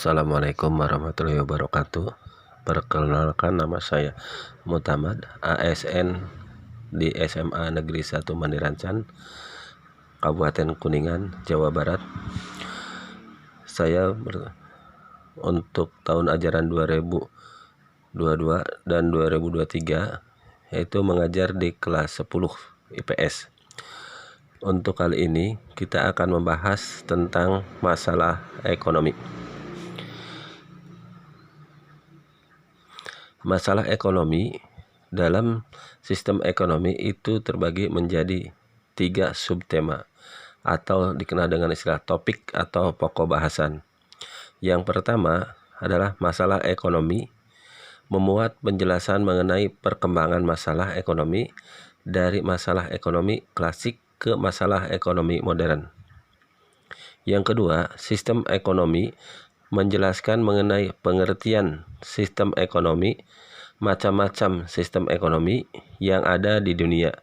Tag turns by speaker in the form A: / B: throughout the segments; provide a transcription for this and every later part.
A: Assalamualaikum warahmatullahi wabarakatuh. Perkenalkan, nama saya Mutamad, ASN di SMA Negeri 1 Mandirancan, Kabupaten Kuningan, Jawa Barat. Saya untuk tahun ajaran 2022 dan 2023 yaitu mengajar di kelas 10 IPS. Untuk kali ini kita akan membahas tentang masalah ekonomi. Masalah ekonomi dalam sistem ekonomi itu terbagi menjadi 3 subtema atau dikenal dengan istilah topik atau pokok bahasan. Yang pertama adalah masalah ekonomi, memuat penjelasan mengenai perkembangan masalah ekonomi dari masalah ekonomi klasik ke masalah ekonomi modern. Yang kedua, sistem ekonomi, menjelaskan mengenai pengertian sistem ekonomi, macam-macam sistem ekonomi yang ada di dunia,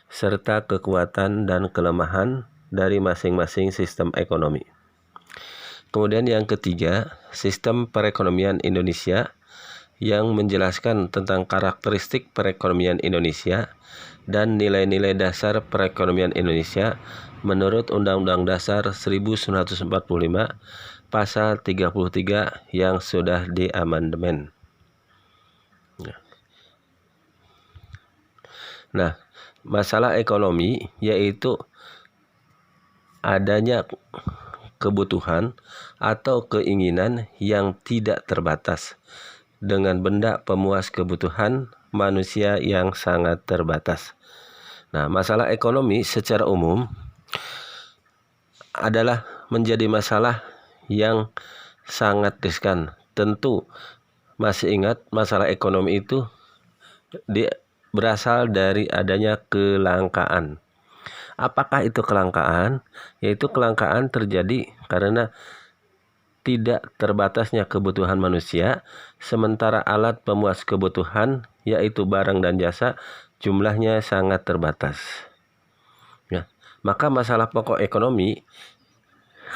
A: serta kekuatan dan kelemahan dari masing-masing sistem ekonomi. Kemudian yang ketiga, sistem perekonomian Indonesia, yang menjelaskan tentang karakteristik perekonomian Indonesia dan nilai-nilai dasar perekonomian Indonesia menurut Undang-Undang Dasar 1945 Pasal 33 yang sudah diamandemen. Nah, masalah ekonomi yaitu adanya kebutuhan atau keinginan yang tidak terbatas dengan benda pemuas kebutuhan manusia yang sangat terbatas. Nah, masalah ekonomi secara umum adalah menjadi masalah yang sangat riskan. Tentu masih ingat masalah ekonomi itu berasal dari adanya kelangkaan. Apakah itu kelangkaan? Yaitu kelangkaan terjadi karena tidak terbatasnya kebutuhan manusia, sementara alat pemuas kebutuhan yaitu barang dan jasa jumlahnya sangat terbatas. Ya, maka masalah pokok ekonomi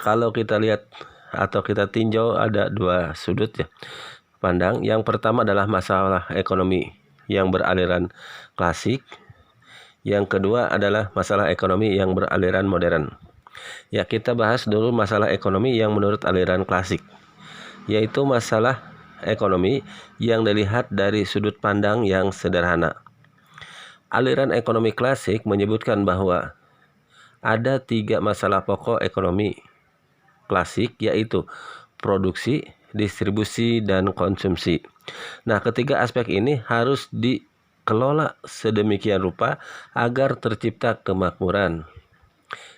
A: kalau kita lihat atau kita tinjau ada 2 sudut ya pandang. Yang pertama adalah masalah ekonomi yang beraliran klasik. Yang kedua adalah masalah ekonomi yang beraliran modern. Ya, kita bahas dulu masalah ekonomi yang menurut aliran klasik, yaitu masalah ekonomi yang dilihat dari sudut pandang yang sederhana. Aliran ekonomi klasik menyebutkan bahwa ada 3 masalah pokok ekonomi klasik, yaitu produksi, distribusi, dan konsumsi. Nah, ketiga aspek ini harus dikelola sedemikian rupa agar tercipta kemakmuran.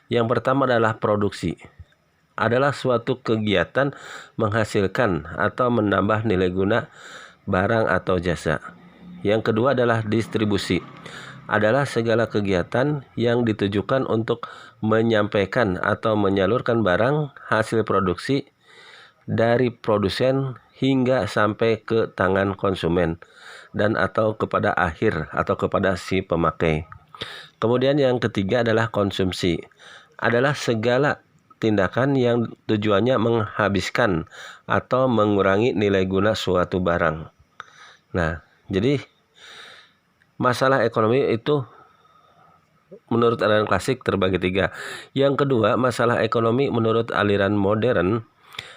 A: Yang pertama adalah produksi. Adalah suatu kegiatan menghasilkan atau menambah nilai guna barang atau jasa. Yang kedua adalah distribusi. Adalah segala kegiatan yang ditujukan untuk menyampaikan atau menyalurkan barang hasil produksi dari produsen hingga sampai ke tangan konsumen dan atau kepada akhir atau kepada si pemakai. Kemudian yang ketiga adalah konsumsi. Adalah segala tindakan yang tujuannya menghabiskan atau mengurangi nilai guna suatu barang. Nah, jadi masalah ekonomi itu menurut aliran klasik terbagi 3. Yang kedua, masalah ekonomi menurut aliran modern,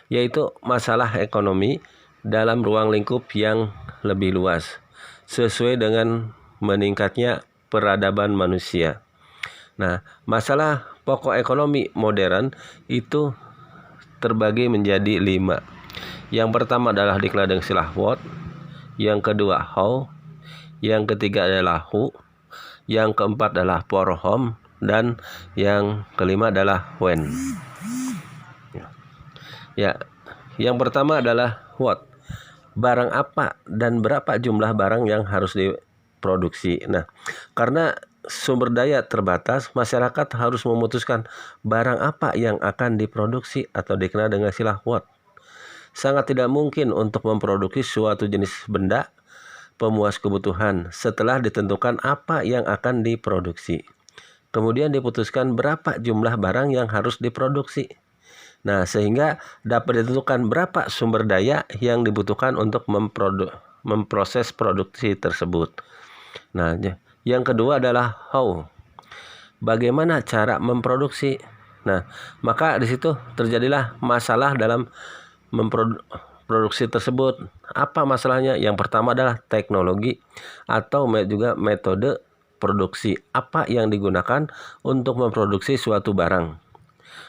A: yaitu masalah ekonomi dalam ruang lingkup yang lebih luas, sesuai dengan meningkatnya peradaban manusia. Nah, masalah pokok ekonomi modern itu terbagi menjadi 5. Yang pertama adalah dikenal dengan istilah what, yang kedua how, yang ketiga adalah who, yang keempat adalah for whom, dan yang kelima adalah when. Ya, yang pertama adalah what. Barang apa dan berapa jumlah barang yang harus diproduksi. Nah, karena sumber daya terbatas, masyarakat harus memutuskan barang apa yang akan diproduksi atau dikenal dengan istilah what. Sangat tidak mungkin untuk memproduksi suatu jenis benda pemuas kebutuhan setelah ditentukan apa yang akan diproduksi. Kemudian diputuskan berapa jumlah barang yang harus diproduksi. Nah, sehingga dapat ditentukan berapa sumber daya yang dibutuhkan untuk memproses produksi tersebut. Nah, yang kedua adalah how. Bagaimana cara memproduksi? Nah, maka di situ terjadilah masalah dalam memproduksi tersebut. Apa masalahnya? Yang pertama adalah teknologi atau juga metode produksi. Apa yang digunakan untuk memproduksi suatu barang?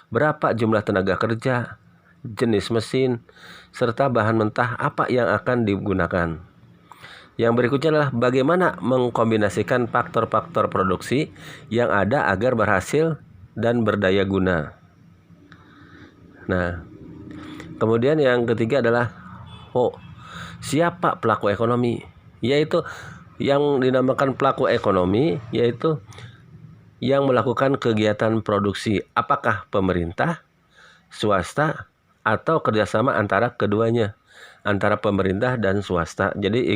A: Berapa jumlah tenaga kerja, jenis mesin, serta bahan mentah apa yang akan digunakan. Yang berikutnya adalah bagaimana mengkombinasikan faktor-faktor produksi yang ada agar berhasil dan berdaya guna. Nah, kemudian yang ketiga adalah siapa pelaku ekonomi? Yaitu yang dinamakan pelaku ekonomi, yaitu yang melakukan kegiatan produksi. Apakah pemerintah, swasta, atau kerjasama antara keduanya, antara pemerintah dan swasta. Jadi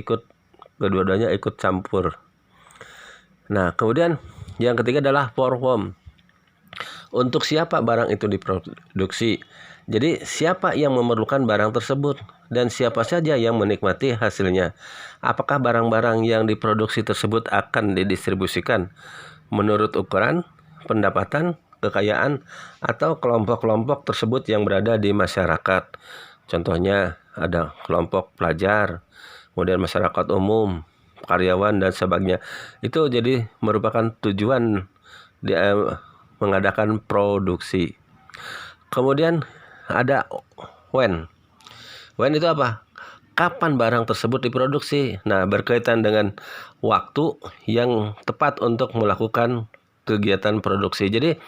A: kedua-duanya ikut campur. Nah, kemudian yang ketiga adalah for whom. Untuk siapa barang itu diproduksi. Jadi siapa yang memerlukan barang tersebut dan siapa saja yang menikmati hasilnya. Apakah barang-barang yang diproduksi tersebut akan didistribusikan menurut ukuran, pendapatan, kekayaan, atau kelompok-kelompok tersebut yang berada di masyarakat. Contohnya ada kelompok pelajar, kemudian masyarakat umum, karyawan, dan sebagainya. Itu jadi merupakan tujuan mengadakan produksi. Kemudian ada when. When itu apa? Kapan barang tersebut diproduksi? Nah, berkaitan dengan waktu yang tepat untuk melakukan kegiatan produksi. Jadi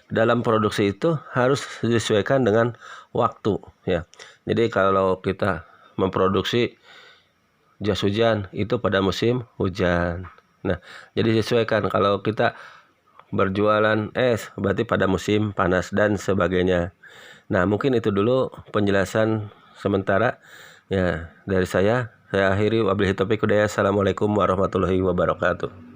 A: dalam produksi itu harus disesuaikan dengan waktu, ya. Jadi kalau kita memproduksi jas hujan itu pada musim hujan. Nah, jadi disesuaikan. Kalau kita berjualan es berarti pada musim panas dan sebagainya. Nah, mungkin itu dulu penjelasan sementara ya dari saya. Saya akhiri, wabillahi taufiq hidayah. Assalamualaikum warahmatullahi wabarakatuh.